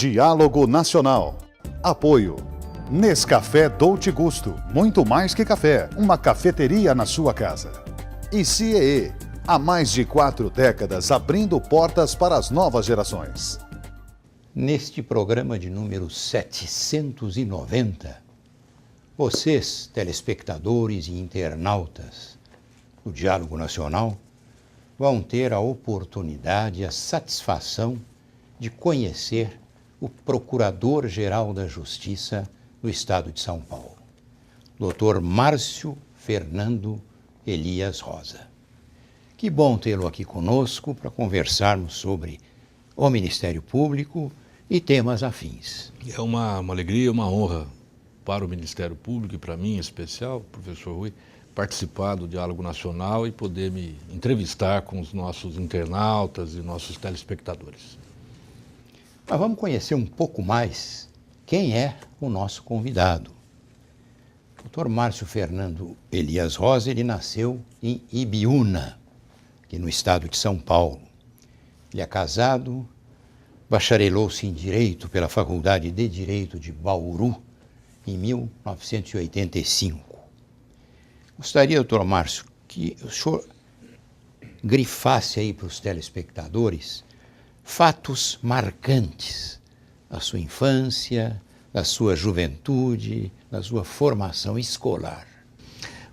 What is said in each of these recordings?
Diálogo Nacional. Apoio. Nescafé Dolce Gusto. Muito mais que café. Uma cafeteria na sua casa. E CIEE. Há mais de 4 décadas abrindo portas para as novas gerações. Neste programa de número 790, vocês, telespectadores e internautas do Diálogo Nacional, vão ter a oportunidade e a satisfação de conhecer o Procurador-Geral da Justiça do Estado de São Paulo, Dr. Márcio Fernando Elias Rosa. Que bom tê-lo aqui conosco para conversarmos sobre o Ministério Público e temas afins. É uma alegria, uma honra para o Ministério Público e para mim em especial, professor Rui, participar do Diálogo Nacional e poder me entrevistar com os nossos internautas e nossos telespectadores. Mas vamos conhecer um pouco mais quem é o nosso convidado. O Dr. Márcio Fernando Elias Rosa, ele nasceu em Ibiúna, aqui no estado de São Paulo. Ele é casado, bacharelou-se em Direito pela Faculdade de Direito de Bauru em 1985. Gostaria, doutor Márcio, que o senhor grifasse aí para os telespectadores fatos marcantes da sua infância, da sua juventude, da sua formação escolar.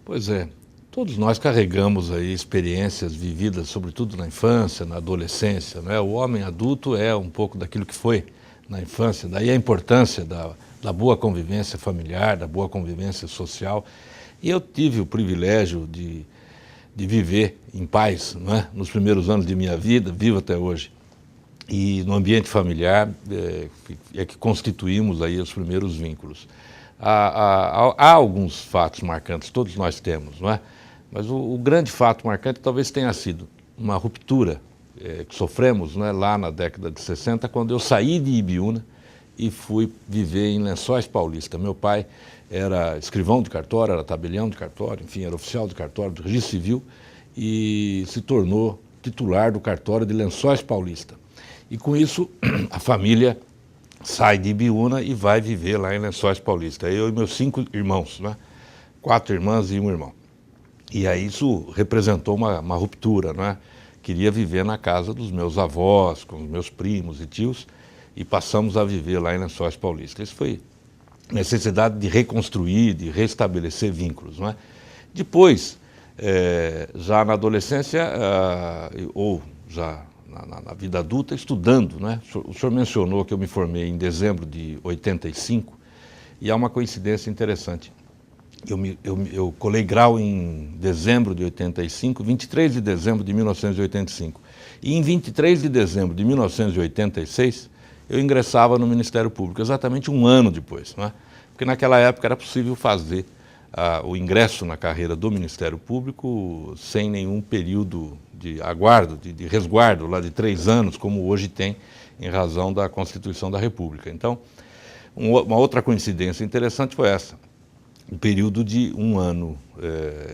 Pois é, todos nós carregamos aí experiências vividas, sobretudo na infância, na adolescência, não é? O homem adulto é um pouco daquilo que foi na infância, daí a importância da boa convivência familiar, da boa convivência social. E eu tive o privilégio de viver em paz, não é? Nos primeiros anos de minha vida, vivo até hoje. E no ambiente familiar é que constituímos aí os primeiros vínculos. Há alguns fatos marcantes, todos nós temos, não é? Mas o grande fato marcante talvez tenha sido uma ruptura que sofremos, não é, lá na década de 60, quando eu saí de Ibiúna e fui viver em Lençóis Paulista. Meu pai era escrivão de cartório, era tabelião de cartório, enfim, era oficial de cartório do Registro Civil e se tornou titular do cartório de Lençóis Paulista. E com isso, a família sai de Ibiúna e vai viver lá em Lençóis Paulista. Eu e meus 5 irmãos, né? 4 irmãs e um irmão. E aí isso representou uma ruptura, não é? Queria viver na casa dos meus avós, com os meus primos e tios, e passamos a viver lá em Lençóis Paulista. Isso foi necessidade de reconstruir, de restabelecer vínculos, não é? Depois, já na adolescência, ou já na vida adulta, estudando, né? O senhor mencionou que eu me formei em dezembro de 85, e há uma coincidência interessante. Eu colei grau em dezembro de 85, 23 de dezembro de 1985. E em 23 de dezembro de 1986, eu ingressava no Ministério Público, exatamente um ano depois, não é? Porque naquela época era possível fazer o ingresso na carreira do Ministério Público sem nenhum período de aguardo, de resguardo, lá de 3 anos, como hoje tem, em razão da Constituição da República. Então, uma outra coincidência interessante foi essa. Um período de um ano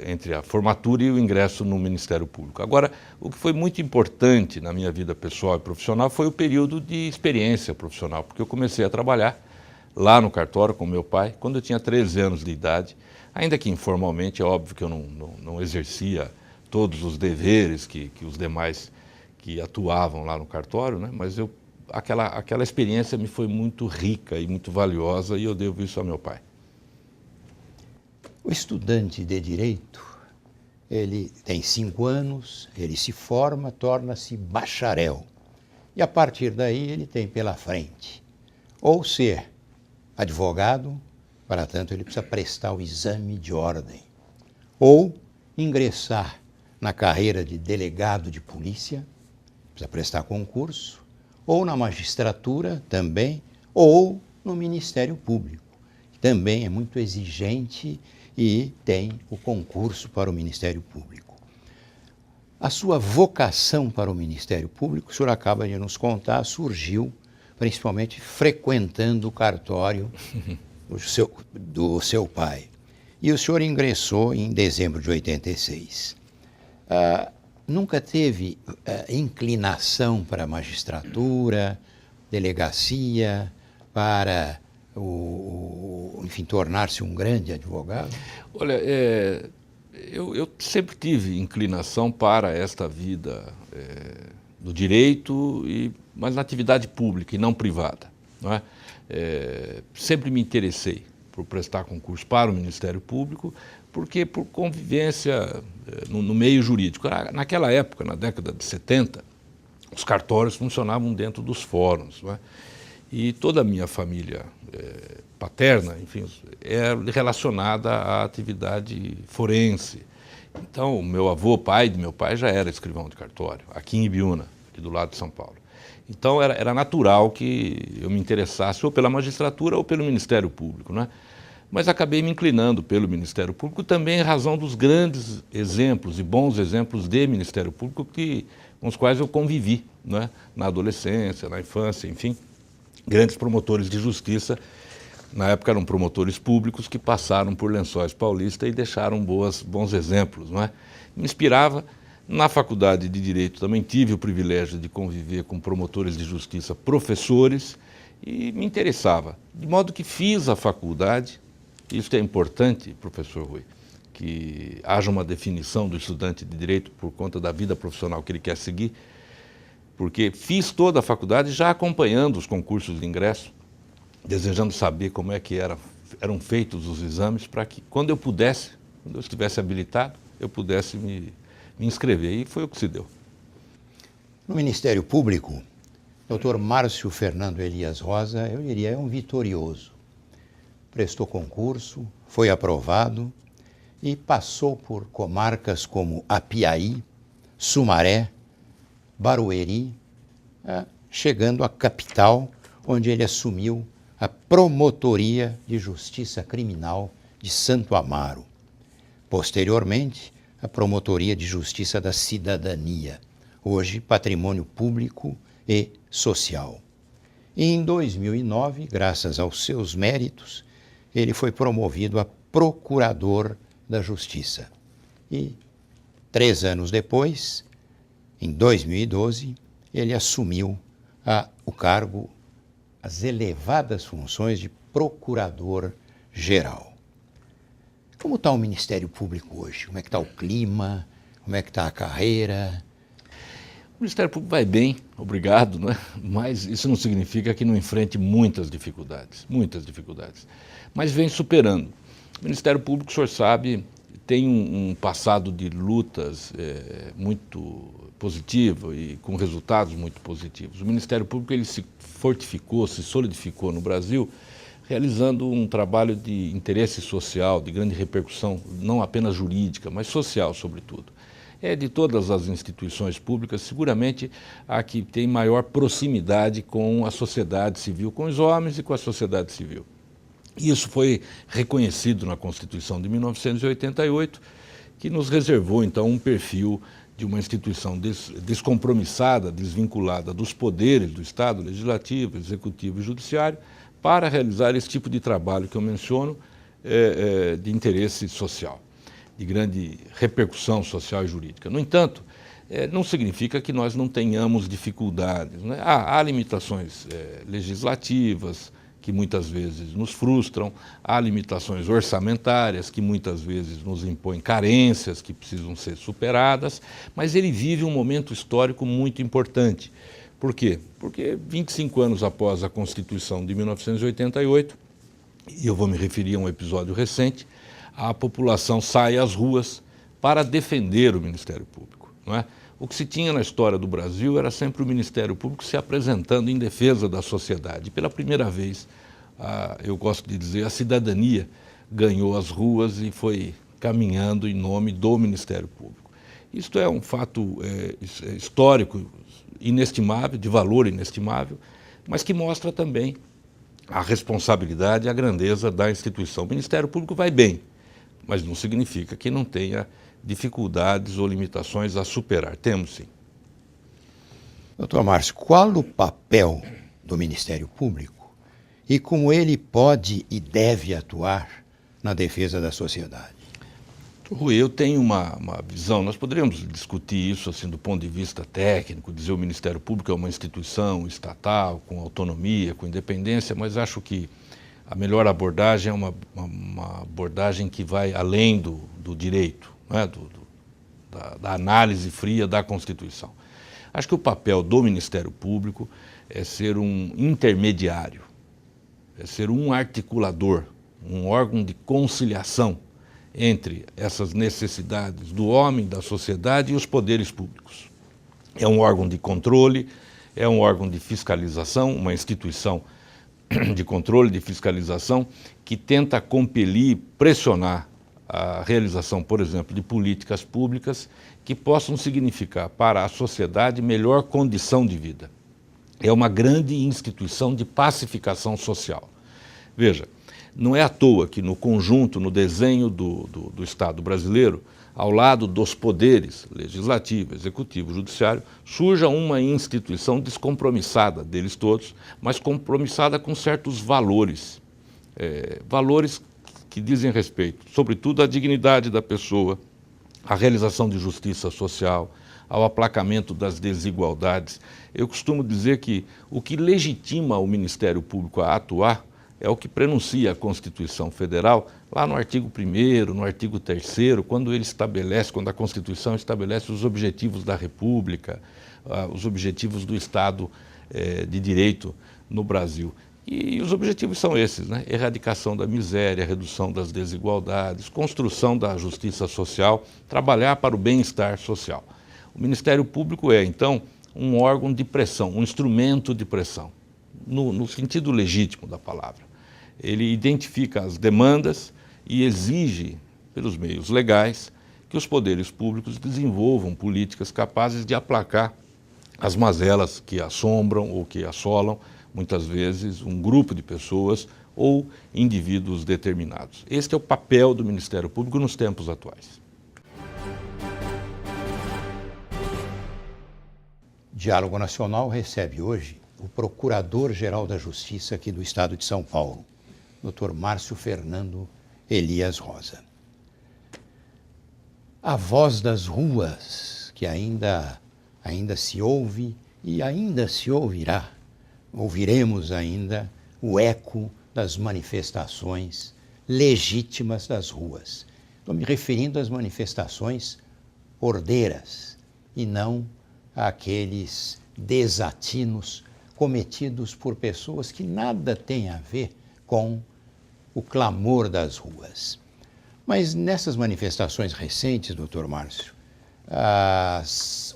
entre a formatura e o ingresso no Ministério Público. Agora, o que foi muito importante na minha vida pessoal e profissional foi o período de experiência profissional, porque eu comecei a trabalhar lá no cartório com meu pai, quando eu tinha 13 anos de idade, ainda que informalmente, é óbvio que eu não exercia todos os deveres que os demais que atuavam lá no cartório, né? Mas aquela experiência me foi muito rica e muito valiosa e eu devo isso a meu pai. O estudante de Direito, ele tem 5 anos, ele se forma, torna-se bacharel. E a partir daí ele tem pela frente ou ser advogado, para tanto ele precisa prestar o exame de ordem, ou ingressar na carreira de delegado de polícia, precisa prestar concurso, ou na magistratura também, ou no Ministério Público, que também é muito exigente e tem o concurso para o Ministério Público. A sua vocação para o Ministério Público, o senhor acaba de nos contar, surgiu principalmente frequentando o cartório do seu pai. E o senhor ingressou em dezembro de 86. Nunca teve inclinação para a magistratura, delegacia, para, enfim, tornar-se um grande advogado? Olha, eu sempre tive inclinação para esta vida do direito, mas na atividade pública e não privada. Não é? Sempre me interessei por prestar concurso para o Ministério Público, porque por convivência no meio jurídico. Naquela época, na década de 70, os cartórios funcionavam dentro dos fóruns. Não é? E toda a minha família paterna, enfim, é relacionada à atividade forense. Então, o meu avô, pai de meu pai, já era escrivão de cartório, aqui em Ibiúna, aqui do lado de São Paulo. Então, era natural que eu me interessasse ou pela magistratura ou pelo Ministério Público, né? Mas acabei me inclinando pelo Ministério Público também em razão dos grandes exemplos e bons exemplos de Ministério Público com os quais eu convivi, né? Na adolescência, na infância, enfim. Grandes promotores de justiça, na época eram promotores públicos que passaram por Lençóis Paulista e deixaram bons exemplos, não é? Me inspirava. Na faculdade de Direito também tive o privilégio de conviver com promotores de justiça, professores, e me interessava. De modo que fiz a faculdade, isso é importante, professor Rui, que haja uma definição do estudante de Direito por conta da vida profissional que ele quer seguir, porque fiz toda a faculdade já acompanhando os concursos de ingresso, desejando saber como é que eram feitos os exames, para que quando eu estivesse habilitado, eu pudesse me inscrever, e foi o que se deu. No Ministério Público, Dr. Márcio Fernando Elias Rosa, eu diria, é um vitorioso. Prestou concurso, foi aprovado e passou por comarcas como Apiaí, Sumaré, Barueri, chegando à capital, onde ele assumiu a Promotoria de Justiça Criminal de Santo Amaro. Posteriormente, a Promotoria de Justiça da Cidadania, hoje Patrimônio Público e Social. E em 2009, graças aos seus méritos, ele foi promovido a Procurador da Justiça. E 3 anos depois, em 2012, ele assumiu o cargo, as elevadas funções de Procurador-Geral. Como está o Ministério Público hoje? Como é que está o clima? Como é que está a carreira? O Ministério Público vai bem, obrigado, né? Mas isso não significa que não enfrente muitas dificuldades, mas vem superando. O Ministério Público, o senhor sabe, tem um passado de lutas muito positivo e com resultados muito positivos. O Ministério Público ele se fortificou, se solidificou no Brasil, realizando um trabalho de interesse social, de grande repercussão, não apenas jurídica, mas social, sobretudo. De todas as instituições públicas, seguramente a que tem maior proximidade com a sociedade civil, com os homens e com a sociedade civil. Isso foi reconhecido na Constituição de 1988, que nos reservou, então, um perfil de uma instituição descompromissada, desvinculada dos poderes do Estado, legislativo, executivo e judiciário, para realizar esse tipo de trabalho que eu menciono, de interesse social, de grande repercussão social e jurídica. No entanto, não significa que nós não tenhamos dificuldades, né? Há limitações legislativas que muitas vezes nos frustram, há limitações orçamentárias que muitas vezes nos impõem carências que precisam ser superadas, mas ele vive um momento histórico muito importante. Por quê? Porque 25 anos após a Constituição de 1988, e eu vou me referir a um episódio recente, a população sai às ruas para defender o Ministério Público, não é? O que se tinha na história do Brasil era sempre o Ministério Público se apresentando em defesa da sociedade. Pela primeira vez, eu gosto de dizer, a cidadania ganhou as ruas e foi caminhando em nome do Ministério Público. Isto é um fato histórico, inestimável, de valor inestimável, mas que mostra também a responsabilidade e a grandeza da instituição. O Ministério Público vai bem, mas não significa que não tenha dificuldades ou limitações a superar. Temos sim. Doutor Márcio, qual o papel do Ministério Público e como ele pode e deve atuar na defesa da sociedade? Rui, eu tenho uma visão, nós poderíamos discutir isso assim do ponto de vista técnico, dizer o Ministério Público é uma instituição estatal, com autonomia, com independência, mas acho que a melhor abordagem é uma abordagem que vai além do direito, né? Da análise fria da Constituição. Acho que o papel do Ministério Público é ser um intermediário, é ser um articulador, um órgão de conciliação entre essas necessidades do homem, da sociedade e os poderes públicos. É um órgão de controle, é um órgão de fiscalização, uma instituição de controle, de fiscalização, que tenta compelir, pressionar a realização, por exemplo, de políticas públicas que possam significar para a sociedade melhor condição de vida. É uma grande instituição de pacificação social. Veja, não é à toa que no conjunto, no desenho do Estado brasileiro, ao lado dos poderes legislativo, executivo, judiciário, surja uma instituição descompromissada deles todos, mas compromissada com certos valores. Valores que dizem respeito, sobretudo, à dignidade da pessoa, à realização de justiça social, ao aplacamento das desigualdades. Eu costumo dizer que o que legitima o Ministério Público a atuar é o que prenuncia a Constituição Federal, lá no artigo 1º, no artigo 3º, quando a Constituição estabelece os objetivos da República, os objetivos do Estado de Direito no Brasil. E os objetivos são esses, né? Erradicação da miséria, redução das desigualdades, construção da justiça social, trabalhar para o bem-estar social. O Ministério Público é, então, um órgão de pressão, um instrumento de pressão, no sentido legítimo da palavra. Ele identifica as demandas e exige, pelos meios legais, que os poderes públicos desenvolvam políticas capazes de aplacar as mazelas que assombram ou que assolam, muitas vezes, um grupo de pessoas ou indivíduos determinados. Este é o papel do Ministério Público nos tempos atuais. Diálogo Nacional recebe hoje o Procurador-Geral da Justiça aqui do Estado de São Paulo, Dr. Márcio Fernando Elias Rosa. A voz das ruas, que ainda se ouve e ainda se ouvirá, ouviremos ainda o eco das manifestações legítimas das ruas. Estou me referindo às manifestações ordeiras e não àqueles desatinos cometidos por pessoas que nada têm a ver com o clamor das ruas. Mas nessas manifestações recentes, doutor Márcio,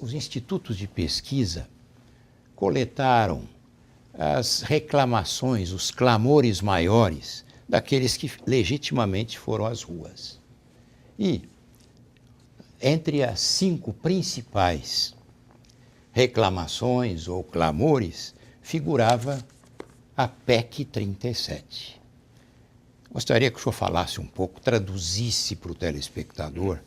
os institutos de pesquisa coletaram as reclamações, os clamores maiores daqueles que legitimamente foram às ruas. E entre as 5 principais reclamações ou clamores figurava a PEC 37. Gostaria que o senhor falasse um pouco, traduzisse para o telespectador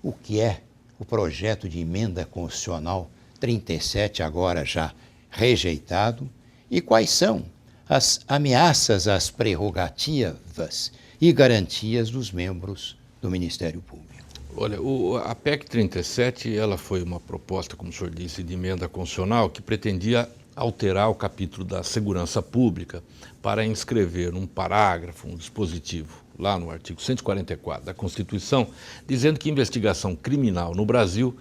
o que é o projeto de emenda constitucional 37, agora já rejeitado, e quais são as ameaças às prerrogativas e garantias dos membros do Ministério Público. Olha, a PEC 37, ela foi uma proposta, como o senhor disse, de emenda constitucional que pretendia alterar o capítulo da segurança pública para inscrever um parágrafo, um dispositivo, lá no artigo 144 da Constituição, dizendo que investigação criminal no Brasil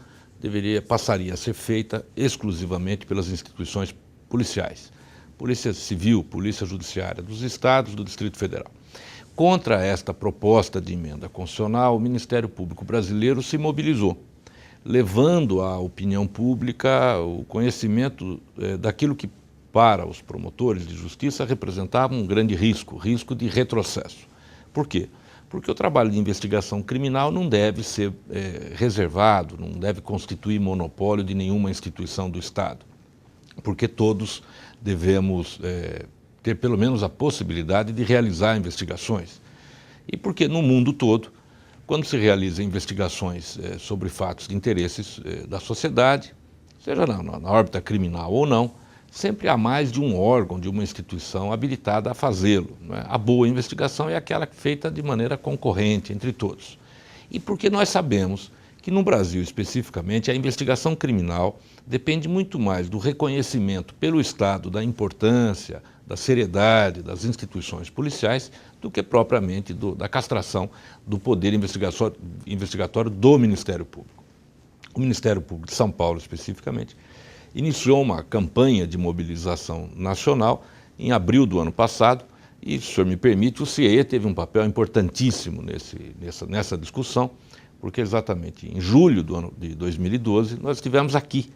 passaria a ser feita exclusivamente pelas instituições policiais. Polícia Civil, Polícia Judiciária dos Estados, do Distrito Federal. Contra esta proposta de emenda constitucional, o Ministério Público brasileiro se mobilizou, levando à opinião pública o conhecimento daquilo que, para os promotores de justiça, representava um grande risco de retrocesso. Por quê? Porque o trabalho de investigação criminal não deve ser reservado, não deve constituir monopólio de nenhuma instituição do Estado, porque todos devemos ter pelo menos a possibilidade de realizar investigações. E porque no mundo todo, quando se realiza investigações sobre fatos de interesses da sociedade, seja na órbita criminal ou não, sempre há mais de um órgão, de uma instituição habilitada a fazê-lo, não é? A boa investigação é aquela feita de maneira concorrente entre todos. E porque nós sabemos que no Brasil especificamente a investigação criminal depende muito mais do reconhecimento pelo Estado da importância, da seriedade das instituições policiais do que propriamente da castração do poder investigatório do Ministério Público. O Ministério Público de São Paulo, especificamente, iniciou uma campanha de mobilização nacional em abril do ano passado e, se o senhor me permite, o CIE teve um papel importantíssimo nessa discussão, porque exatamente em julho do ano de 2012 nós estivemos aqui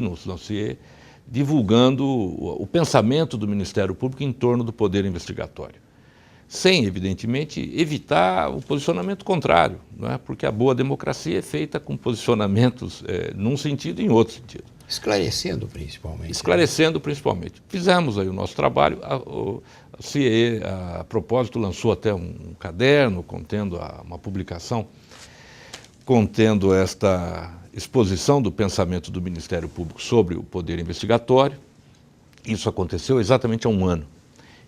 no CIE, divulgando o pensamento do Ministério Público em torno do poder investigatório, sem, evidentemente, evitar o posicionamento contrário, não é? Porque a boa democracia é feita com posicionamentos num sentido e em outro sentido. Esclarecendo principalmente. Esclarecendo principalmente. Fizemos aí o nosso trabalho, a CIE, a propósito, lançou até um caderno contendo uma publicação, contendo esta exposição do pensamento do Ministério Público sobre o poder investigatório. Isso aconteceu exatamente há um ano.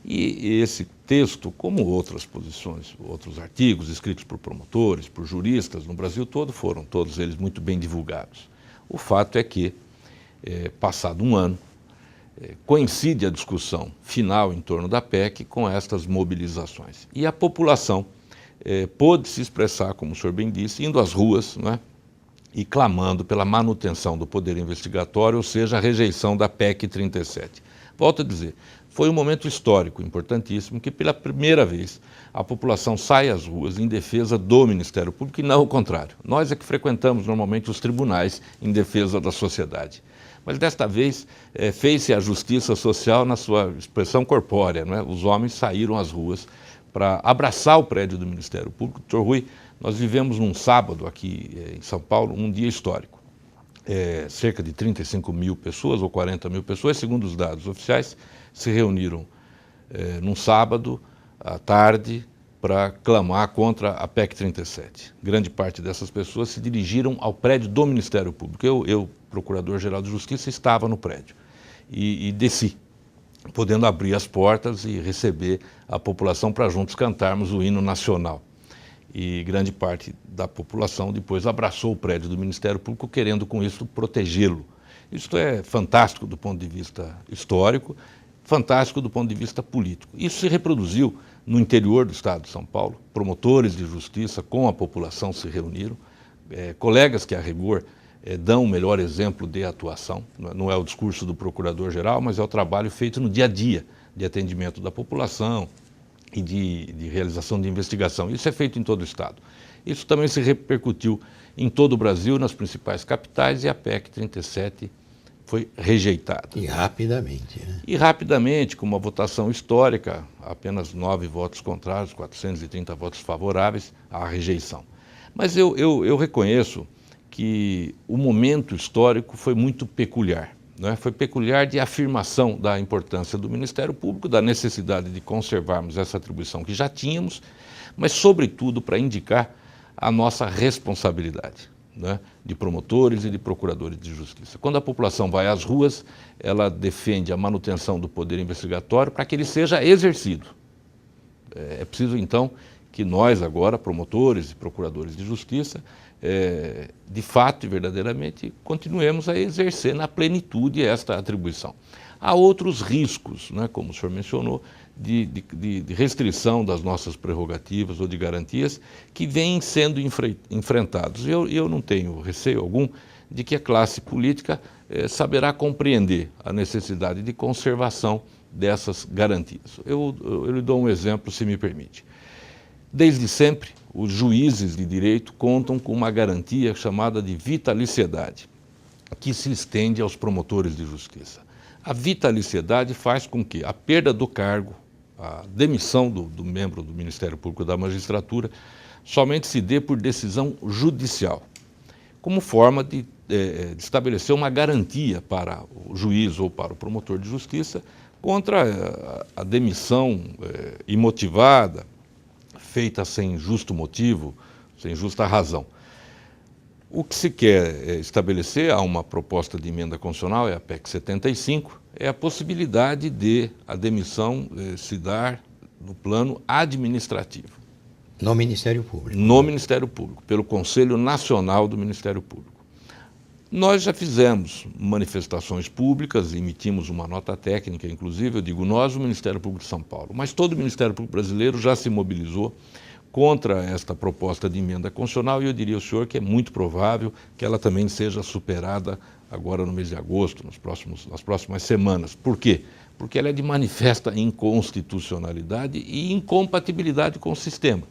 E esse texto, como outras posições, outros artigos escritos por promotores, por juristas no Brasil todo, foram todos eles muito bem divulgados. O fato é que, passado um ano, coincide a discussão final em torno da PEC com estas mobilizações. E a população pôde se expressar, como o senhor bem disse, indo às ruas, não é? E clamando pela manutenção do poder investigatório, ou seja, a rejeição da PEC 37. Volto a dizer, foi um momento histórico importantíssimo que, pela primeira vez, a população sai às ruas em defesa do Ministério Público e não o contrário. Nós é que frequentamos normalmente os tribunais em defesa da sociedade. Mas desta vez fez-se a justiça social na sua expressão corpórea, não é? Os homens saíram às ruas para abraçar o prédio do Ministério Público. Dr. Rui, nós vivemos num sábado aqui em São Paulo, um dia histórico. Cerca de 35 mil pessoas ou 40 mil pessoas, segundo os dados oficiais, se reuniram num sábado à tarde para clamar contra a PEC 37. Grande parte dessas pessoas se dirigiram ao prédio do Ministério Público. Eu Procurador-Geral de Justiça, estava no prédio e desci, podendo abrir as portas e receber a população para juntos cantarmos o hino nacional. E grande parte da população depois abraçou o prédio do Ministério Público, querendo com isso protegê-lo. Isso é fantástico do ponto de vista histórico, fantástico do ponto de vista político. Isso se reproduziu no interior do estado de São Paulo. Promotores de justiça com a população se reuniram, colegas que, a rigor, dão o melhor exemplo de atuação. Não é o discurso do procurador-geral, mas é o trabalho feito no dia a dia de atendimento da população e de realização de investigação. Isso é feito em todo o estado. Isso também se repercutiu em todo o Brasil, nas principais capitais, e a PEC 37 foi rejeitada. E rapidamente, né? E rapidamente, com uma votação histórica, apenas 9 votos contrários, 430 votos favoráveis à rejeição. Mas eu reconheço que o momento histórico foi muito peculiar. Né? Foi peculiar de afirmação da importância do Ministério Público, da necessidade de conservarmos essa atribuição que já tínhamos, mas, sobretudo, para indicar a nossa responsabilidade, né, de promotores e de procuradores de justiça. Quando a população vai às ruas, ela defende a manutenção do poder investigatório para que ele seja exercido. É preciso, então, que nós agora, promotores e procuradores de justiça, de fato e verdadeiramente, continuemos a exercer na plenitude esta atribuição. Há outros riscos, né, como o senhor mencionou, de restrição das nossas prerrogativas ou de garantias que vêm sendo enfrentados. Eu não tenho receio algum de que a classe política saberá compreender a necessidade de conservação dessas garantias. Eu lhe dou um exemplo, se me permite. Desde sempre, os juízes de direito contam com uma garantia chamada de vitaliciedade, que se estende aos promotores de justiça. A vitaliciedade faz com que a perda do cargo, a demissão do membro do Ministério Público da Magistratura, somente se dê por decisão judicial, como forma de estabelecer uma garantia para o juiz ou para o promotor de justiça contra a demissão imotivada, feita sem justo motivo, sem justa razão. O que se quer estabelecer, há uma proposta de emenda constitucional, é a PEC 75, é a possibilidade de a demissão se dar no plano administrativo. No Ministério Público. No Ministério Público, pelo Conselho Nacional do Ministério Público. Nós já fizemos manifestações públicas, emitimos uma nota técnica, inclusive, eu digo nós, o Ministério Público de São Paulo, mas todo o Ministério Público brasileiro já se mobilizou contra esta proposta de emenda constitucional e eu diria ao senhor que é muito provável que ela também seja superada agora no mês de agosto, nas próximas semanas. Por quê? Porque ela é de manifesta inconstitucionalidade e incompatibilidade com o sistema.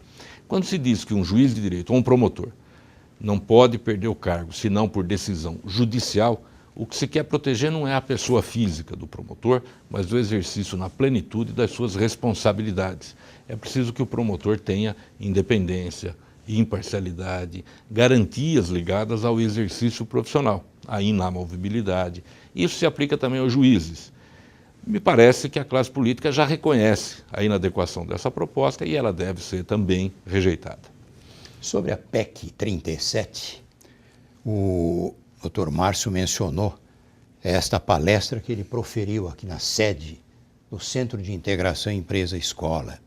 Quando se diz que um juiz de direito ou um promotor não pode perder o cargo, senão por decisão judicial, o que se quer proteger não é a pessoa física do promotor, mas o exercício na plenitude das suas responsabilidades. É preciso que o promotor tenha independência, imparcialidade, garantias ligadas ao exercício profissional, a inamovibilidade. Isso se aplica também aos juízes. Me parece que a classe política já reconhece a inadequação dessa proposta e ela deve ser também rejeitada. Sobre a PEC 37, o Dr. Márcio mencionou esta palestra que ele proferiu aqui na sede do Centro de Integração Empresa-Escola.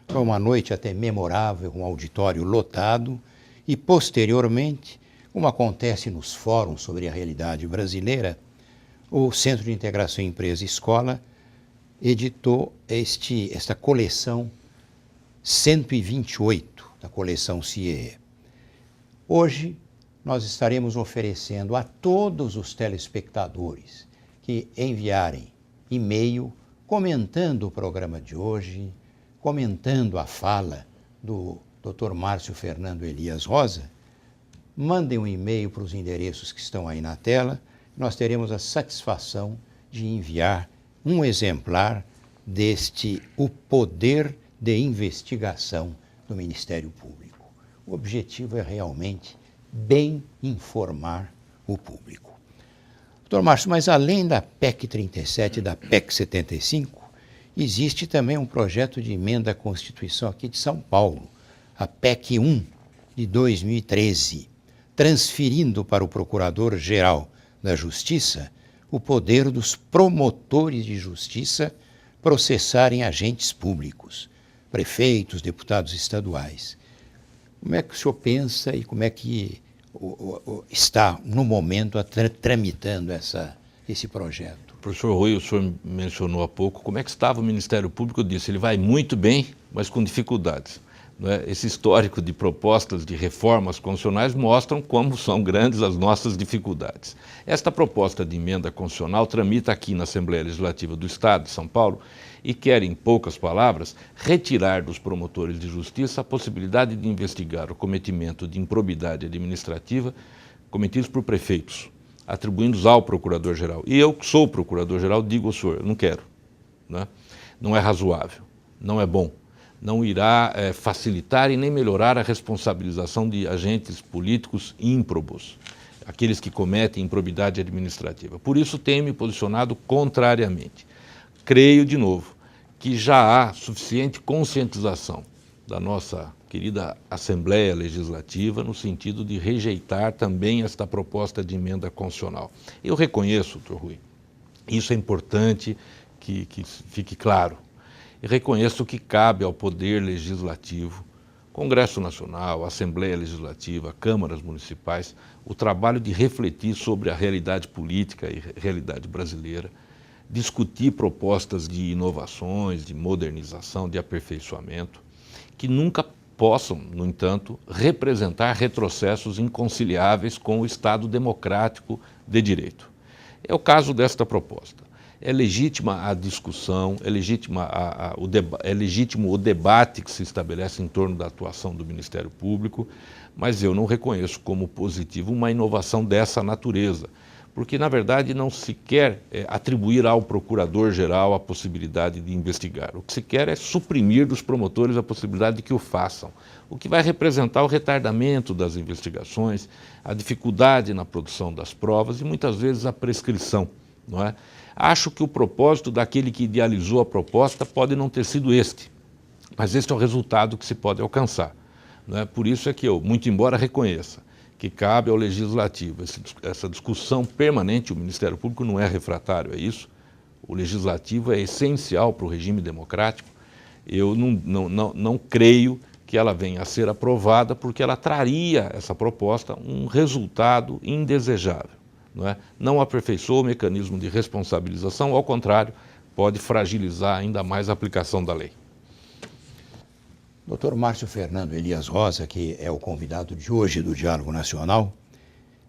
Foi uma noite até memorável, um auditório lotado e, posteriormente, como acontece nos fóruns sobre a realidade brasileira, o Centro de Integração Empresa-Escola editou esta coleção 128 da coleção CIEE. Hoje, nós estaremos oferecendo a todos os telespectadores que enviarem e-mail comentando o programa de hoje, comentando a fala do Dr. Márcio Fernando Elias Rosa, mandem um e-mail para os endereços que estão aí na tela. Nós teremos a satisfação de enviar um exemplar deste O Poder de Investigação do Ministério Público. O objetivo é realmente bem informar o público. Doutor Márcio, mas além da PEC 37 e da PEC 75, existe também um projeto de emenda à Constituição aqui de São Paulo, a PEC 1 de 2013, transferindo para o Procurador-Geral da Justiça o poder dos promotores de justiça processarem agentes públicos, prefeitos, deputados estaduais. Como é que o senhor pensa e como é que está, no momento, tramitando esse projeto? Professor Rui, o senhor mencionou há pouco como é que estava o Ministério Público. Eu disse, ele vai muito bem, mas com dificuldades. Não é? Esse histórico de propostas de reformas constitucionais mostram como são grandes as nossas dificuldades. Esta proposta de emenda constitucional tramita aqui na Assembleia Legislativa do Estado de São Paulo e quer, em poucas palavras, retirar dos promotores de justiça a possibilidade de investigar o cometimento de improbidade administrativa cometidos por prefeitos, atribuindo-os ao Procurador-Geral. E eu, que sou Procurador-Geral, digo ao senhor, eu não quero. Né? Não é razoável, não é bom. Não irá facilitar e nem melhorar a responsabilização de agentes políticos ímprobos, aqueles que cometem improbidade administrativa. Por isso tenho me posicionado contrariamente. Creio, de novo, que já há suficiente conscientização da nossa querida Assembleia Legislativa no sentido de rejeitar também esta proposta de emenda constitucional. Eu reconheço, doutor Rui, isso é importante que fique claro. E reconheço que cabe ao Poder Legislativo, Congresso Nacional, Assembleia Legislativa, câmaras municipais, o trabalho de refletir sobre a realidade política e realidade brasileira, discutir propostas de inovações, de modernização, de aperfeiçoamento, que nunca possam, no entanto, representar retrocessos inconciliáveis com o Estado democrático de direito. É o caso desta proposta. É legítima a discussão, é legítimo o debate que se estabelece em torno da atuação do Ministério Público, mas eu não reconheço como positivo uma inovação dessa natureza, porque, na verdade, não se quer atribuir ao Procurador-Geral a possibilidade de investigar. O que se quer é suprimir dos promotores a possibilidade de que o façam, o que vai representar o retardamento das investigações, a dificuldade na produção das provas e, muitas vezes, a prescrição, não é? Acho que o propósito daquele que idealizou a proposta pode não ter sido este, mas este é o resultado que se pode alcançar. Não é? Por isso é que eu, muito embora reconheça que cabe ao Legislativo essa discussão permanente, o Ministério Público não é refratário a isso, o Legislativo é essencial para o regime democrático, eu não creio que ela venha a ser aprovada, porque ela traria, essa proposta, um resultado indesejável. Não aperfeiçoa o mecanismo de responsabilização, ao contrário, pode fragilizar ainda mais a aplicação da lei. Dr. Márcio Fernando Elias Rosa, que é o convidado de hoje do Diálogo Nacional,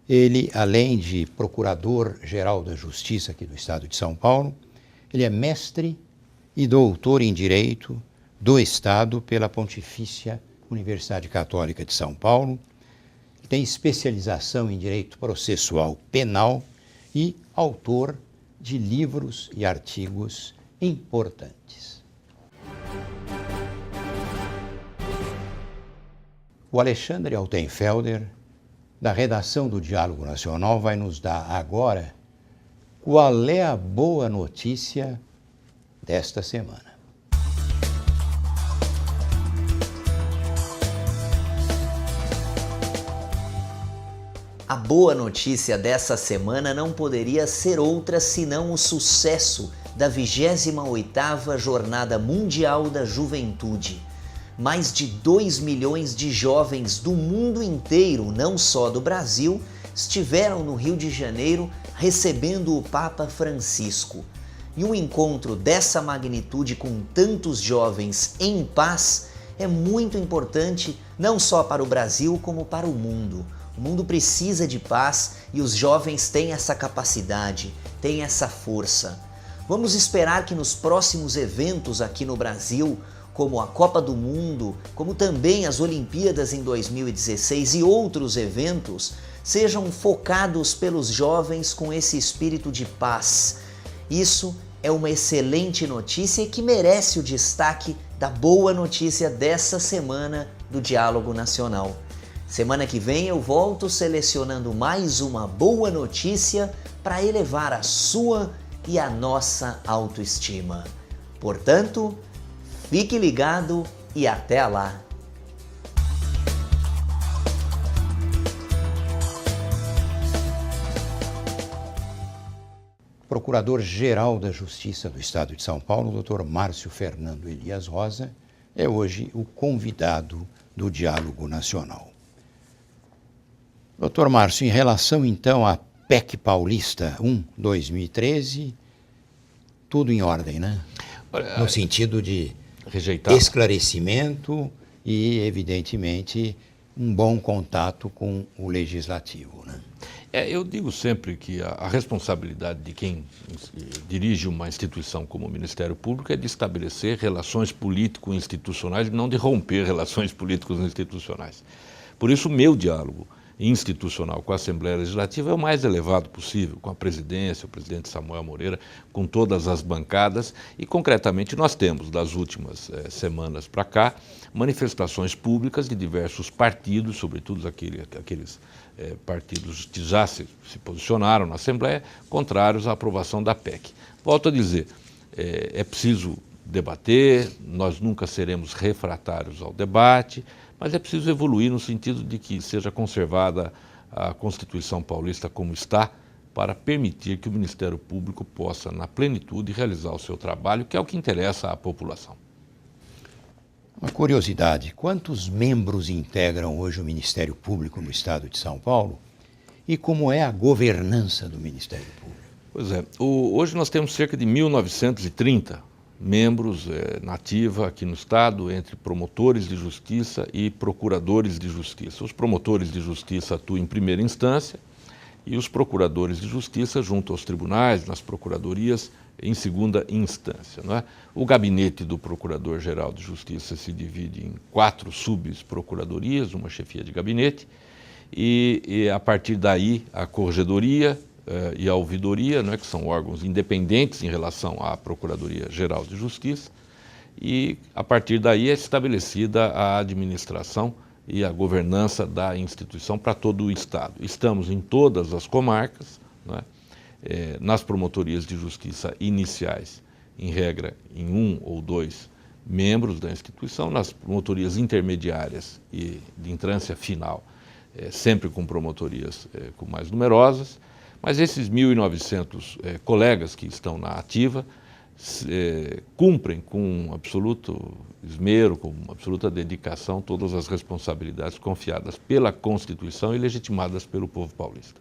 ele, além de Procurador-Geral da Justiça aqui do Estado de São Paulo, ele é mestre e doutor em Direito do Estado pela Pontifícia Universidade Católica de São Paulo, tem especialização em Direito Processual Penal e autor de livros e artigos importantes. O Alexandre Altenfelder, da redação do Diálogo Nacional, vai nos dar agora qual é a boa notícia desta semana. A boa notícia dessa semana não poderia ser outra senão o sucesso da 28ª Jornada Mundial da Juventude. Mais de 2 milhões de jovens do mundo inteiro, não só do Brasil, estiveram no Rio de Janeiro recebendo o Papa Francisco. E um encontro dessa magnitude com tantos jovens em paz é muito importante não só para o Brasil como para o mundo. O mundo precisa de paz e os jovens têm essa capacidade, têm essa força. Vamos esperar que nos próximos eventos aqui no Brasil, como a Copa do Mundo, como também as Olimpíadas em 2016 e outros eventos, sejam focados pelos jovens com esse espírito de paz. Isso é uma excelente notícia e que merece o destaque da boa notícia dessa semana do Diálogo Nacional. Semana que vem eu volto selecionando mais uma boa notícia para elevar a sua e a nossa autoestima. Portanto, fique ligado e até lá! Procurador-Geral da Justiça do Estado de São Paulo, Dr. Márcio Fernando Elias Rosa, é hoje o convidado do Diálogo Nacional. Dr. Márcio, em relação então à PEC Paulista 1/2013, tudo em ordem, né? No sentido de esclarecimento e, evidentemente, um bom contato com o Legislativo, né? Eu digo sempre que a responsabilidade de quem dirige uma instituição como o Ministério Público é de estabelecer relações político-institucionais e não de romper relações políticos-institucionais. Por isso, o meu diálogo institucional com a Assembleia Legislativa é o mais elevado possível, com a presidência, o presidente Samuel Moreira, com todas as bancadas e, concretamente, nós temos, das últimas semanas para cá, manifestações públicas de diversos partidos, sobretudo aqueles partidos que já se posicionaram na Assembleia, contrários à aprovação da PEC. Volto a dizer, é preciso debater, nós nunca seremos refratários ao debate, mas é preciso evoluir no sentido de que seja conservada a Constituição Paulista como está, para permitir que o Ministério Público possa, na plenitude, realizar o seu trabalho, que é o que interessa à população. Uma curiosidade, quantos membros integram hoje o Ministério Público no Estado de São Paulo e como é a governança do Ministério Público? Pois é, hoje nós temos cerca de 1.930 membros na ativa aqui no Estado, entre promotores de justiça e procuradores de justiça. Os promotores de justiça atuam em primeira instância e os procuradores de justiça junto aos tribunais, nas procuradorias, em segunda instância, não é? O gabinete do Procurador-Geral de Justiça se divide em 4 subprocuradorias, uma chefia de gabinete, e a partir daí a corregedoria e a ouvidoria, não é, que são órgãos independentes em relação à Procuradoria-Geral de Justiça, e a partir daí é estabelecida a administração e a governança da instituição para todo o Estado. Estamos em todas as comarcas, não é? Nas promotorias de justiça iniciais, em regra, em 1 ou 2 membros da instituição, nas promotorias intermediárias e de entrância final, sempre com promotorias com mais numerosas, mas esses 1.900 colegas que estão na ativa cumprem com absoluto esmero, com absoluta dedicação, todas as responsabilidades confiadas pela Constituição e legitimadas pelo povo paulista.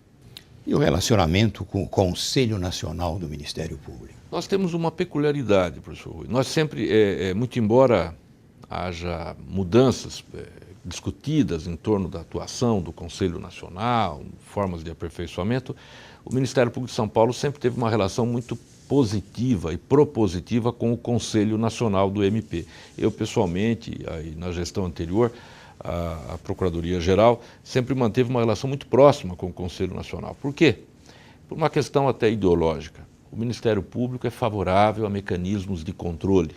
E o relacionamento com o Conselho Nacional do Ministério Público? Nós temos uma peculiaridade, professor Rui. Nós sempre, muito embora haja mudanças discutidas em torno da atuação do Conselho Nacional, formas de aperfeiçoamento, o Ministério Público de São Paulo sempre teve uma relação muito positiva e propositiva com o Conselho Nacional do MP. Eu, pessoalmente, aí na gestão anterior, a Procuradoria-Geral sempre manteve uma relação muito próxima com o Conselho Nacional. Por quê? Por uma questão até ideológica. O Ministério Público é favorável a mecanismos de controle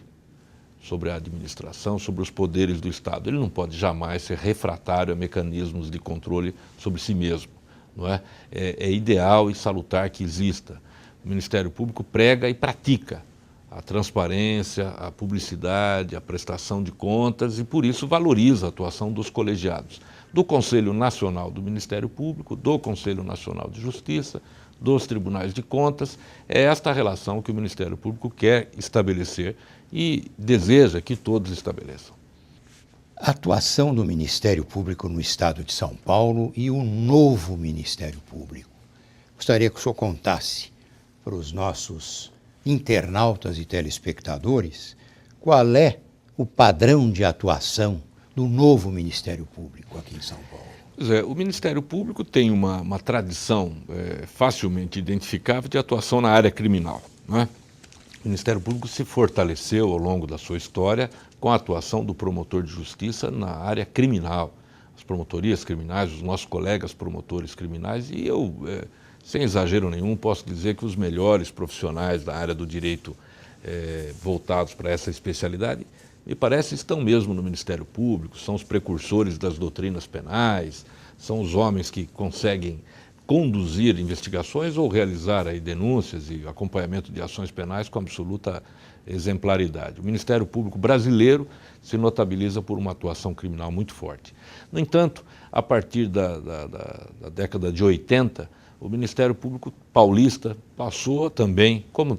sobre a administração, sobre os poderes do Estado. Ele não pode jamais ser refratário a mecanismos de controle sobre si mesmo, não é? É ideal e salutar que exista. O Ministério Público prega e pratica a transparência, a publicidade, a prestação de contas e, por isso, valoriza a atuação dos colegiados, do Conselho Nacional do Ministério Público, do Conselho Nacional de Justiça, dos Tribunais de Contas. É esta relação que o Ministério Público quer estabelecer e deseja que todos estabeleçam. A atuação do Ministério Público no Estado de São Paulo e o novo Ministério Público. Gostaria que o senhor contasse para os nossos internautas e telespectadores qual é o padrão de atuação do novo Ministério Público aqui em São Paulo. Pois é, o Ministério Público tem uma tradição facilmente identificável de atuação na área criminal, não é? O Ministério Público se fortaleceu ao longo da sua história com a atuação do promotor de justiça na área criminal, as promotorias criminais, os nossos colegas promotores criminais, e eu, sem exagero nenhum, posso dizer que os melhores profissionais da área do direito voltados para essa especialidade, me parece, estão mesmo no Ministério Público, são os precursores das doutrinas penais, são os homens que conseguem conduzir investigações ou realizar aí denúncias e acompanhamento de ações penais com absoluta exemplaridade. O Ministério Público brasileiro se notabiliza por uma atuação criminal muito forte. No entanto, a partir da década de 80, o Ministério Público paulista passou também, como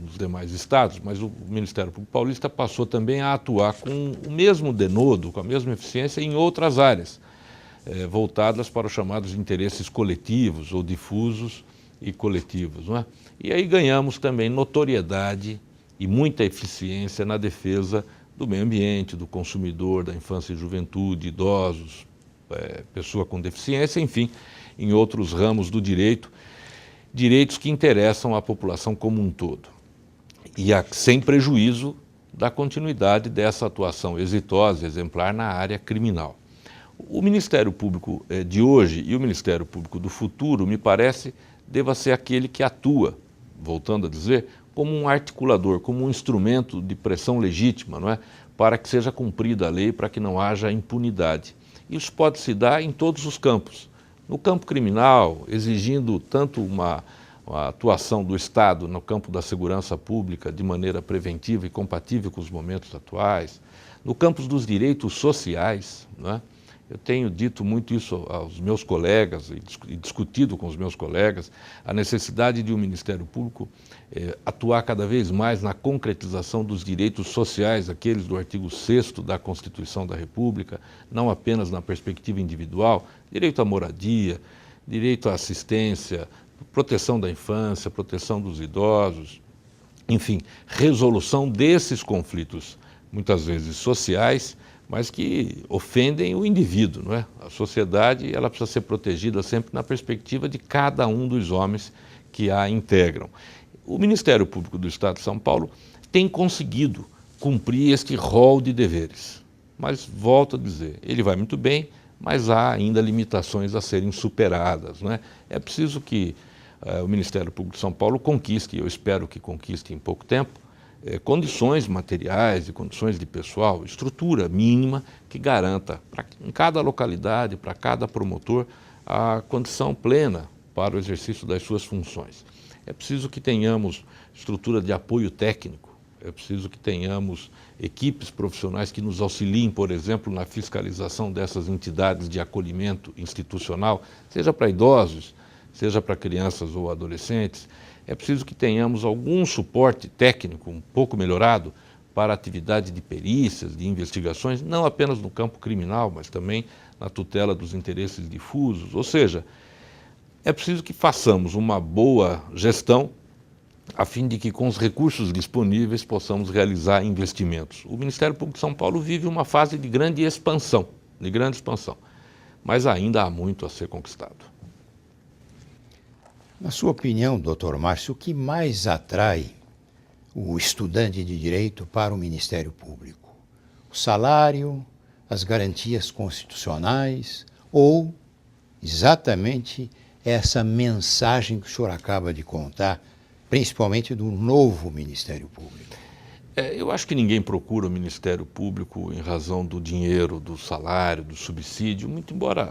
os demais estados, mas o Ministério Público paulista passou também a atuar com o mesmo denodo, com a mesma eficiência em outras áreas, voltadas para os chamados interesses coletivos ou difusos e coletivos, não é? E aí ganhamos também notoriedade e muita eficiência na defesa do meio ambiente, do consumidor, da infância e juventude, idosos, pessoa com deficiência, enfim, em outros ramos do direito, direitos que interessam à população como um todo. E sem prejuízo da continuidade dessa atuação exitosa, exemplar na área criminal. O Ministério Público de hoje e o Ministério Público do futuro, me parece, deva ser aquele que atua, voltando a dizer, como um articulador, como um instrumento de pressão legítima, não é? Para que seja cumprida a lei, para que não haja impunidade. Isso pode se dar em todos os campos. No campo criminal, exigindo tanto uma atuação do Estado no campo da segurança pública de maneira preventiva e compatível com os momentos atuais. No campo dos direitos sociais, não é? Eu tenho dito muito isso aos meus colegas e discutido com os meus colegas, a necessidade de um Ministério Público atuar cada vez mais na concretização dos direitos sociais, aqueles do artigo 6º da Constituição da República, não apenas na perspectiva individual, direito à moradia, direito à assistência, proteção da infância, proteção dos idosos, enfim, resolução desses conflitos, muitas vezes sociais, mas que ofendem o indivíduo, não é? A sociedade, ela precisa ser protegida sempre na perspectiva de cada um dos homens que a integram. O Ministério Público do Estado de São Paulo tem conseguido cumprir este rol de deveres, mas volto a dizer, ele vai muito bem, mas há ainda limitações a serem superadas, não é? É preciso que o Ministério Público de São Paulo conquiste, eu espero que conquiste em pouco tempo, condições materiais e condições de pessoal, estrutura mínima que garanta em cada localidade, para cada promotor, a condição plena para o exercício das suas funções. É preciso que tenhamos estrutura de apoio técnico, é preciso que tenhamos equipes profissionais que nos auxiliem, por exemplo, na fiscalização dessas entidades de acolhimento institucional, seja para idosos, seja para crianças ou adolescentes. é preciso que tenhamos algum suporte técnico um pouco melhorado para a atividade de perícias, de investigações, não apenas no campo criminal, mas também na tutela dos interesses difusos. Ou seja, é preciso que façamos uma boa gestão a fim de que com os recursos disponíveis possamos realizar investimentos. O Ministério Público de São Paulo vive uma fase de grande expansão, mas ainda há muito a ser conquistado. Na sua opinião, doutor Márcio, o que mais atrai o estudante de direito para o Ministério Público? O salário, as garantias constitucionais ou exatamente essa mensagem que o senhor acaba de contar, principalmente do novo Ministério Público? Eu acho que ninguém procura o Ministério Público em razão do dinheiro, do salário, do subsídio, muito embora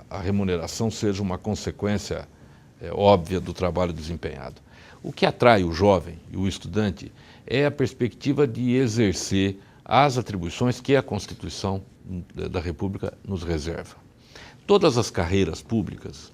a remuneração seja uma consequência óbvia do trabalho desempenhado. O que atrai o jovem e o estudante é a perspectiva de exercer as atribuições que a Constituição da República nos reserva. Todas as carreiras públicas,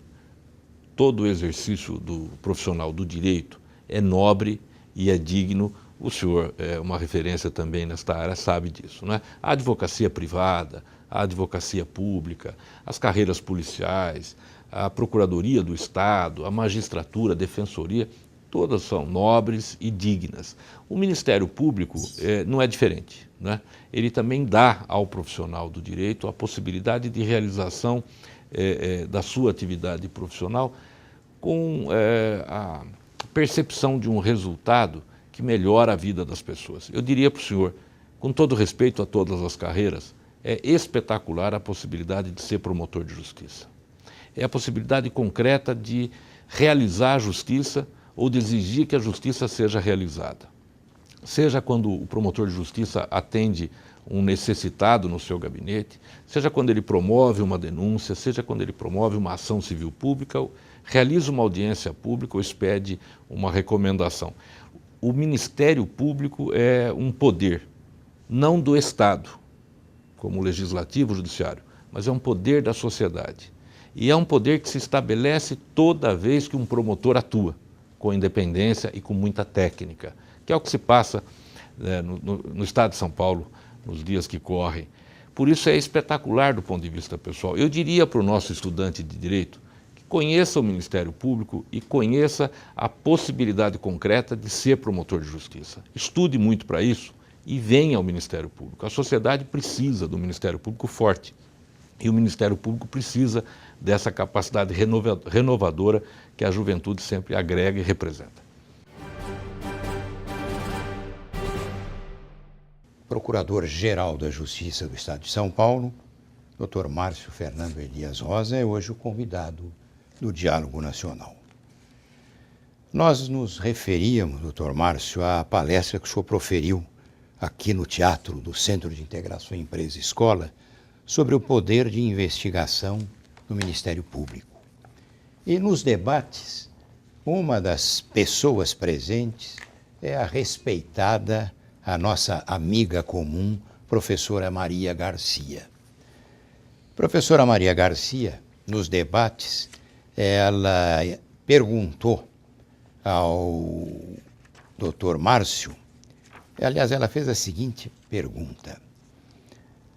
todo o exercício do profissional do direito é nobre e é digno. O senhor é uma referência também nesta área, sabe disso, não é? A advocacia privada, a advocacia pública, as carreiras policiais, a Procuradoria do Estado, a magistratura, a defensoria, todas são nobres e dignas. O Ministério Público não é diferente, né? Ele também dá ao profissional do direito a possibilidade de realização da sua atividade profissional com a percepção de um resultado que melhora a vida das pessoas. Eu diria para o senhor, com todo respeito a todas as carreiras, é espetacular a possibilidade de ser promotor de justiça. É a possibilidade concreta de realizar a justiça ou de exigir que a justiça seja realizada. Seja quando o promotor de justiça atende um necessitado no seu gabinete, seja quando ele promove uma denúncia, seja quando ele promove uma ação civil pública, realiza uma audiência pública ou expede uma recomendação. O Ministério Público é um poder, não do Estado, como o Legislativo, o Judiciário, mas é um poder da sociedade. E é um poder que se estabelece toda vez que um promotor atua, com independência e com muita técnica, que é o que se passa no Estado de São Paulo nos dias que correm. Por isso é espetacular do ponto de vista pessoal. Eu diria para o nosso estudante de Direito que conheça o Ministério Público e conheça a possibilidade concreta de ser promotor de justiça. Estude muito para isso e venha ao Ministério Público. A sociedade precisa do Ministério Público forte e o Ministério Público precisa dessa capacidade renovadora que a juventude sempre agrega e representa. Procurador-Geral da Justiça do Estado de São Paulo, Dr. Márcio Fernando Elias Rosa, é hoje o convidado do Diálogo Nacional. Nós nos referíamos, Dr. Márcio, à palestra que o senhor proferiu aqui no Teatro do Centro de Integração Empresa e Escola sobre o poder de investigação do Ministério Público. E nos debates, uma das pessoas presentes é a respeitada, a nossa amiga comum, professora Maria Garcia. Professora Maria Garcia, nos debates, ela perguntou ao Dr. Márcio, aliás, ela fez a seguinte pergunta.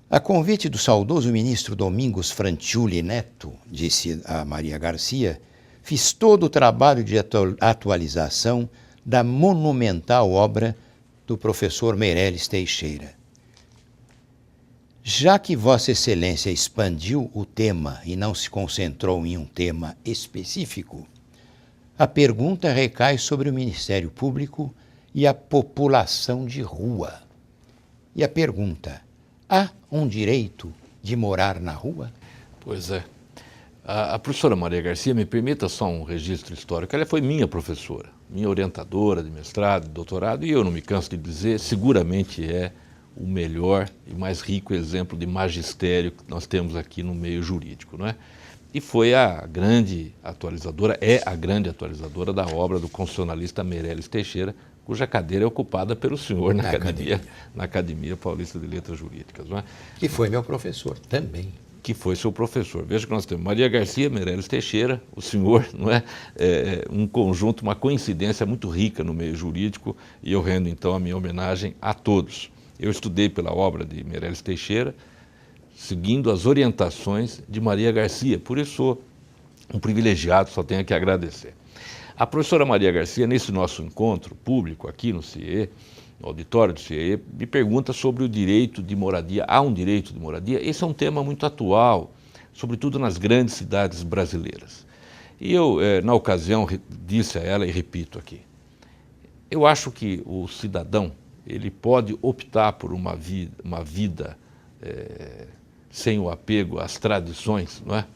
A convite do saudoso ministro Domingos Franciulli Neto, disse a Maria Garcia, fiz todo o trabalho de atualização da monumental obra do professor Meirelles Teixeira. Já que Vossa Excelência expandiu o tema e não se concentrou em um tema específico, a pergunta recai sobre o Ministério Público e a população de rua. E a pergunta, há um direito de morar na rua? Pois é. A professora Maria Garcia, me permita só um registro histórico, ela foi minha professora, minha orientadora de mestrado, de doutorado, e eu não me canso de dizer, seguramente é o melhor e mais rico exemplo de magistério que nós temos aqui no meio jurídico, não é? E foi a grande atualizadora, é a grande atualizadora da obra do constitucionalista Meirelles Teixeira, cuja cadeira é ocupada pelo senhor na Academia Paulista de Letras Jurídicas, não é? Que foi meu professor também. que foi seu professor. Veja que nós temos Maria Garcia, Meirelles Teixeira, o senhor, não é? Um conjunto, uma coincidência muito rica no meio jurídico, e eu rendo então a minha homenagem a todos. Eu estudei pela obra de Meirelles Teixeira, seguindo as orientações de Maria Garcia, por isso sou um privilegiado, só tenho que agradecer. A professora Maria Garcia, nesse nosso encontro público aqui no CIE, no auditório do CIE, me pergunta sobre o direito de moradia. Há um direito de moradia? Esse é um tema muito atual, sobretudo nas grandes cidades brasileiras. E eu, na ocasião, disse a ela, e repito aqui, eu acho que o cidadão, ele pode optar por uma vida sem o apego às tradições, não é?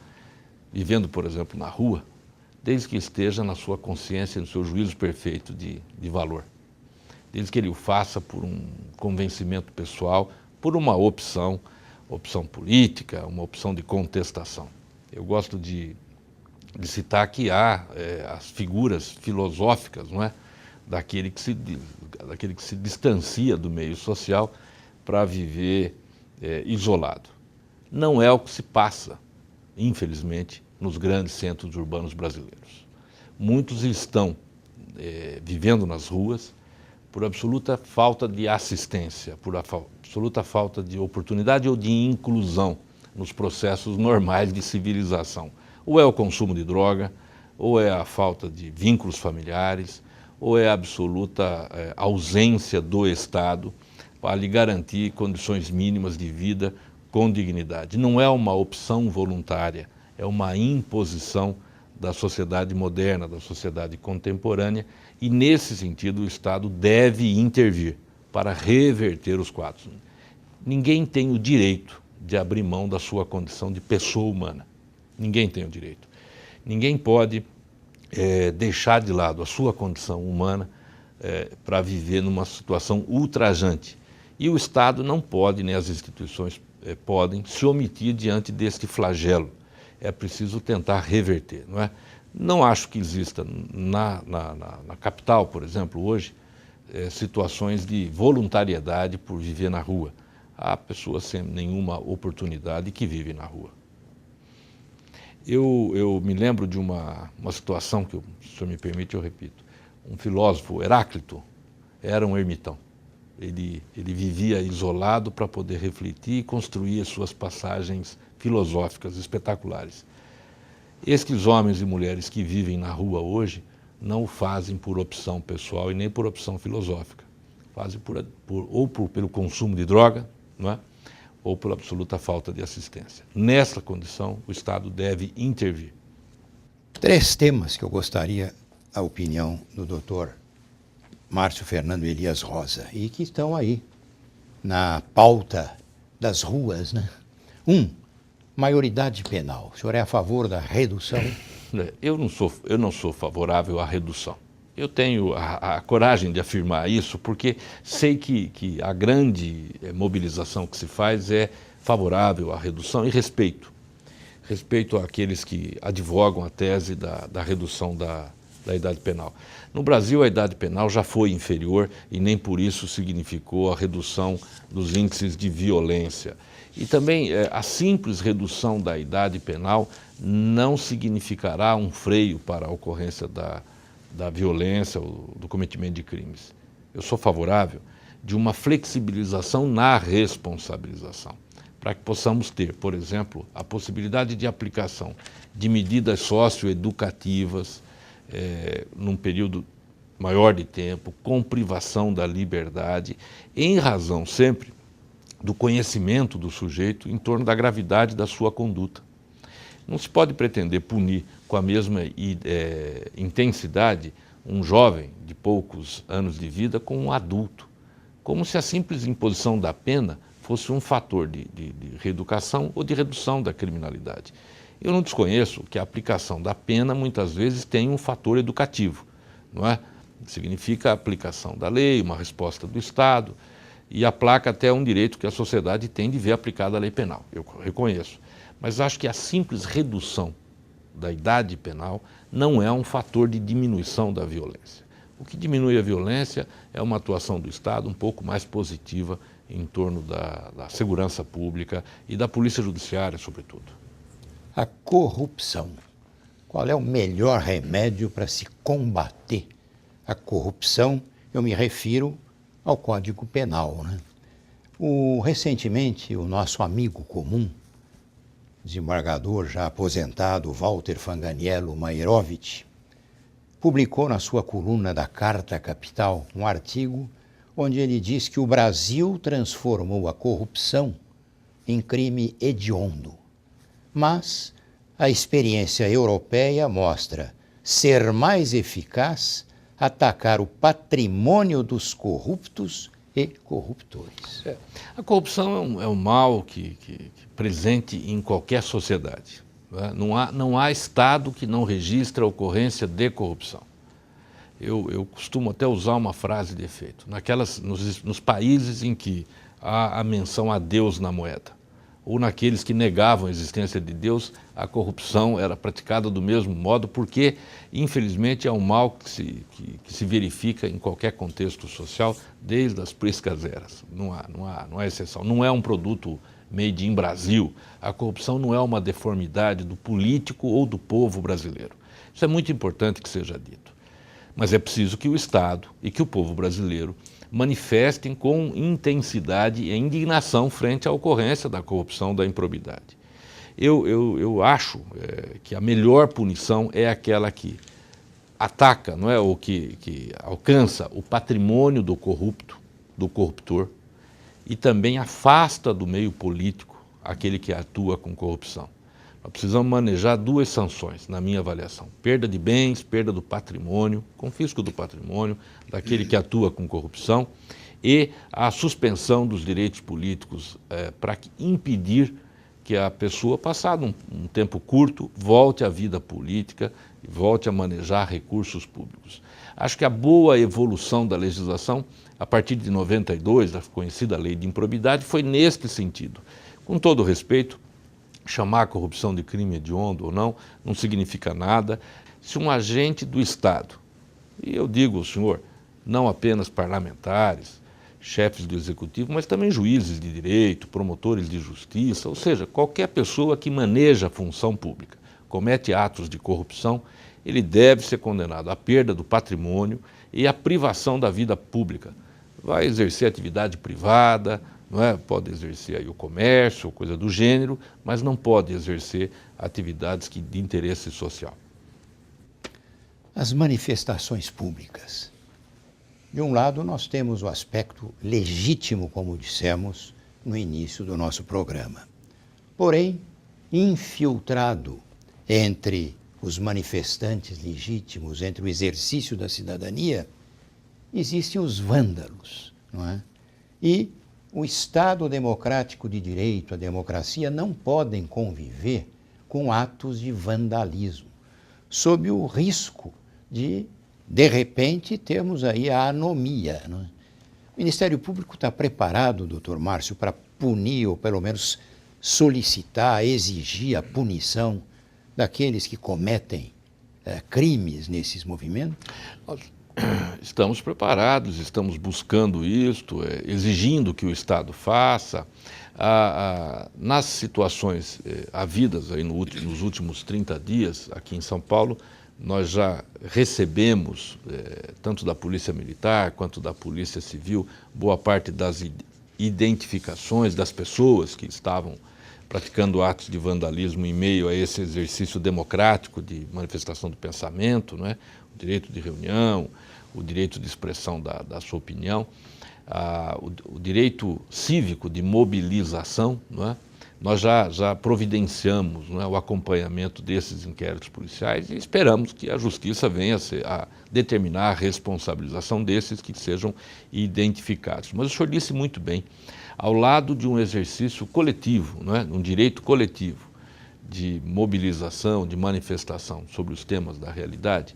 Vivendo, por exemplo, na rua, desde que esteja na sua consciência, no seu juízo perfeito de valor. Desde que ele o faça por um convencimento pessoal, por uma opção política, uma opção de contestação. Eu gosto de citar que há as figuras filosóficas, não é? daquele que se distancia do meio social para viver isolado. Não é o que se passa, infelizmente, nos grandes centros urbanos brasileiros. Muitos estão vivendo nas ruas por absoluta falta de assistência, por absoluta falta de oportunidade ou de inclusão nos processos normais de civilização. Ou é o consumo de droga, ou é a falta de vínculos familiares, ou é a absoluta ausência do Estado para lhe garantir condições mínimas de vida com dignidade. Não é uma opção voluntária, é uma imposição da sociedade moderna, da sociedade contemporânea, e nesse sentido o Estado deve intervir para reverter os quadros. Ninguém tem o direito de abrir mão da sua condição de pessoa humana. Ninguém tem o direito. Ninguém pode deixar de lado a sua condição humana para viver numa situação ultrajante. E o Estado não pode, nem as instituições podem, se omitir diante deste flagelo. É preciso tentar reverter, não é? Não acho que exista na capital, por exemplo, hoje, situações de voluntariedade por viver na rua. Há pessoas sem nenhuma oportunidade que vivem na rua. Eu me lembro de uma situação que, se o senhor me permite, eu repito. Um filósofo, Heráclito, era um ermitão. Ele vivia isolado para poder refletir e construir as suas passagens filosóficas espetaculares. Estes homens e mulheres que vivem na rua hoje não o fazem por opção pessoal e nem por opção filosófica. Fazem pelo consumo de droga, não é? Ou pela absoluta falta de assistência. Nessa condição, o Estado deve intervir. 3 temas que eu gostaria a opinião do doutor Márcio Fernando Elias Rosa, e que estão aí na pauta das ruas, né? 1, maioridade penal. O senhor é a favor da redução? Eu não sou favorável à redução. Eu tenho a coragem de afirmar isso porque sei que a grande mobilização que se faz é favorável à redução e respeito. Respeito àqueles que advogam a tese da redução da idade penal. No Brasil, a idade penal já foi inferior e nem por isso significou a redução dos índices de violência. E também a simples redução da idade penal não significará um freio para a ocorrência da violência ou do cometimento de crimes. Eu sou favorável de uma flexibilização na responsabilização, para que possamos ter, por exemplo, a possibilidade de aplicação de medidas socioeducativas num período maior de tempo, com privação da liberdade, em razão sempre do conhecimento do sujeito em torno da gravidade da sua conduta. Não se pode pretender punir com a mesma intensidade um jovem de poucos anos de vida com um adulto, como se a simples imposição da pena fosse um fator de reeducação ou de redução da criminalidade. Eu não desconheço que a aplicação da pena muitas vezes tem um fator educativo, não é? Significa a aplicação da lei, uma resposta do Estado, e aplaca até um direito que a sociedade tem de ver aplicada a lei penal, eu reconheço. Mas acho que a simples redução da idade penal não é um fator de diminuição da violência. O que diminui a violência é uma atuação do Estado um pouco mais positiva em torno da segurança pública e da polícia judiciária, sobretudo. A corrupção. Qual é o melhor remédio para se combater a corrupção? Eu me refiro ao Código Penal, né? Recentemente, o nosso amigo comum, desembargador já aposentado, Walter Fanganiello Mairovich, publicou na sua coluna da Carta Capital um artigo onde ele diz que o Brasil transformou a corrupção em crime hediondo. Mas a experiência europeia mostra ser mais eficaz atacar o patrimônio dos corruptos e corruptores. A corrupção é um mal que presente em qualquer sociedade. Né? Não há Estado que não registre a ocorrência de corrupção. Eu costumo até usar uma frase de efeito. Nos países em que há a menção a Deus na moeda, ou naqueles que negavam a existência de Deus, a corrupção era praticada do mesmo modo, porque, infelizmente, é um mal que se verifica em qualquer contexto social, desde as priscas eras. Não há exceção. Não é um produto made in Brasil. A corrupção não é uma deformidade do político ou do povo brasileiro. Isso é muito importante que seja dito. Mas é preciso que o Estado e que o povo brasileiro manifestem com intensidade e indignação frente à ocorrência da corrupção, da improbidade. Eu acho que a melhor punição é aquela que ataca, não é, ou que alcança o patrimônio do corrupto, do corruptor, e também afasta do meio político aquele que atua com corrupção. Nós precisamos manejar duas sanções, na minha avaliação: perda de bens, perda do patrimônio, confisco do patrimônio daquele que atua com corrupção, e a suspensão dos direitos políticos para impedir que a pessoa, passado um tempo curto, volte à vida política e volte a manejar recursos públicos. Acho que a boa evolução da legislação, a partir de 92, da conhecida lei de improbidade, foi neste sentido. Com todo respeito, chamar a corrupção de crime hediondo ou não significa nada. Se um agente do Estado, e eu digo ao senhor, não apenas parlamentares, chefes do executivo, mas também juízes de direito, promotores de justiça, ou seja, qualquer pessoa que maneja a função pública, comete atos de corrupção, ele deve ser condenado à perda do patrimônio e à privação da vida pública. Vai exercer atividade privada, não é? Pode exercer aí o comércio, coisa do gênero, mas não pode exercer atividades de interesse social. As manifestações públicas. De um lado, nós temos o aspecto legítimo, como dissemos no início do nosso programa. Porém, infiltrado entre os manifestantes legítimos, entre o exercício da cidadania, existem os vândalos, não é? E o Estado democrático de direito, a democracia, não podem conviver com atos de vandalismo, sob o risco de repente, termos aí a anomia. Não é? O Ministério Público está preparado, doutor Márcio, para punir, ou pelo menos solicitar, exigir a punição daqueles que cometem crimes nesses movimentos? Nós estamos preparados, estamos buscando isto, exigindo que o Estado faça. Nas situações havidas aí nos últimos 30 dias aqui em São Paulo, nós já recebemos, tanto da Polícia Militar quanto da Polícia Civil, boa parte das identificações das pessoas que estavam praticando atos de vandalismo em meio a esse exercício democrático de manifestação do pensamento, não é? O direito de reunião, o direito de expressão da sua opinião, o direito cívico de mobilização, não é? Nós já providenciamos, não é, o acompanhamento desses inquéritos policiais e esperamos que a Justiça venha a determinar a responsabilização desses que sejam identificados. Mas o senhor disse muito bem, ao lado de um exercício coletivo, não é, um direito coletivo de mobilização, de manifestação sobre os temas da realidade,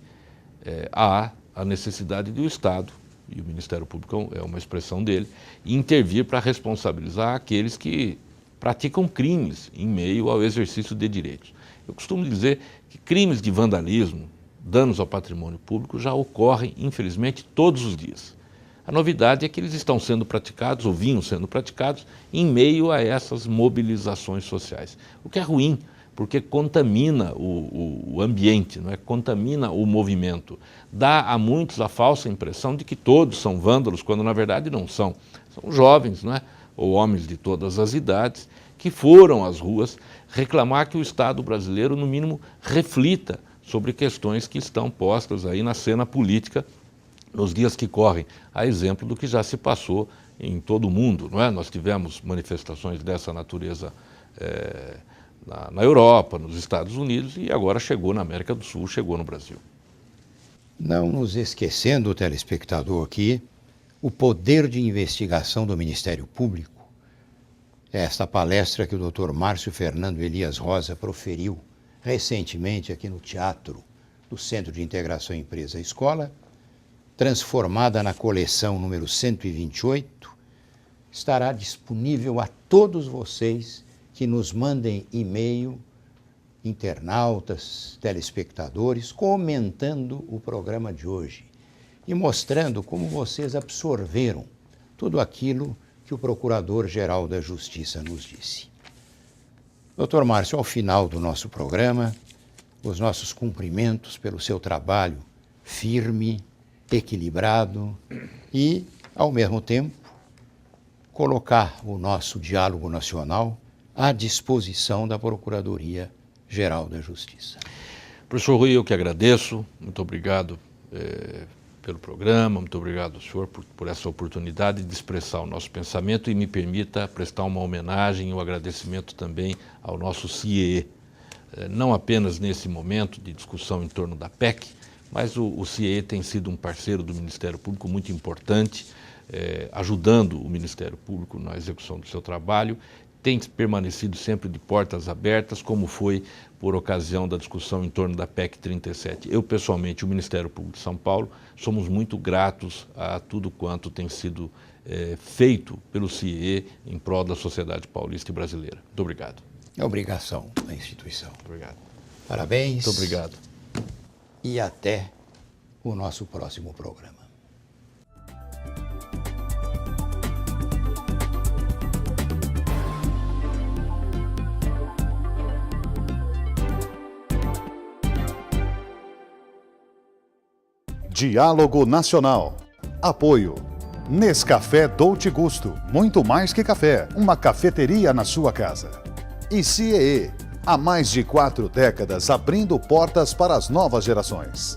há a necessidade do Estado, e o Ministério Público é uma expressão dele, intervir para responsabilizar aqueles que praticam crimes em meio ao exercício de direitos. Eu costumo dizer que crimes de vandalismo, danos ao patrimônio público, já ocorrem, infelizmente, todos os dias. A novidade é que eles estão sendo praticados, ou vinham sendo praticados, em meio a essas mobilizações sociais. O que é ruim, porque contamina o ambiente, não é? Contamina o movimento. Dá a muitos a falsa impressão de que todos são vândalos, quando na verdade não são. São jovens, não é? Ou homens de todas as idades, que foram às ruas reclamar que o Estado brasileiro, no mínimo, reflita sobre questões que estão postas aí na cena política nos dias que correm, a exemplo do que já se passou em todo o mundo, não é? Nós tivemos manifestações dessa natureza na Europa, nos Estados Unidos, e agora chegou na América do Sul, chegou no Brasil. Não nos esquecendo, o telespectador, que o poder de investigação do Ministério Público, esta palestra que o Dr. Márcio Fernando Elias Rosa proferiu recentemente aqui no Teatro do Centro de Integração Empresa-Escola, transformada na coleção número 128, estará disponível a todos vocês que nos mandem e-mail, internautas, telespectadores, comentando o programa de hoje e mostrando como vocês absorveram tudo aquilo que o Procurador-Geral da Justiça nos disse. Dr. Márcio, ao final do nosso programa, os nossos cumprimentos pelo seu trabalho firme, equilibrado e, ao mesmo tempo, colocar o nosso diálogo nacional à disposição da Procuradoria-Geral da Justiça. Professor Rui, eu que agradeço, muito obrigado pelo programa, muito obrigado ao senhor por essa oportunidade de expressar o nosso pensamento e me permita prestar uma homenagem e um agradecimento também ao nosso CIEE. Não apenas nesse momento de discussão em torno da PEC, mas o CIEE tem sido um parceiro do Ministério Público muito importante, ajudando o Ministério Público na execução do seu trabalho, tem permanecido sempre de portas abertas, como foi por ocasião da discussão em torno da PEC 37. Eu, pessoalmente, o Ministério Público de São Paulo, somos muito gratos a tudo quanto tem sido feito pelo CIEE em prol da sociedade paulista e brasileira. Muito obrigado. É obrigação da instituição. Obrigado. Parabéns. Muito obrigado. E até o nosso próximo programa. Diálogo Nacional. Apoio. Nescafé Dolce Gusto. Muito mais que café. Uma cafeteria na sua casa. E CIEE. Há mais de 4 décadas abrindo portas para as novas gerações.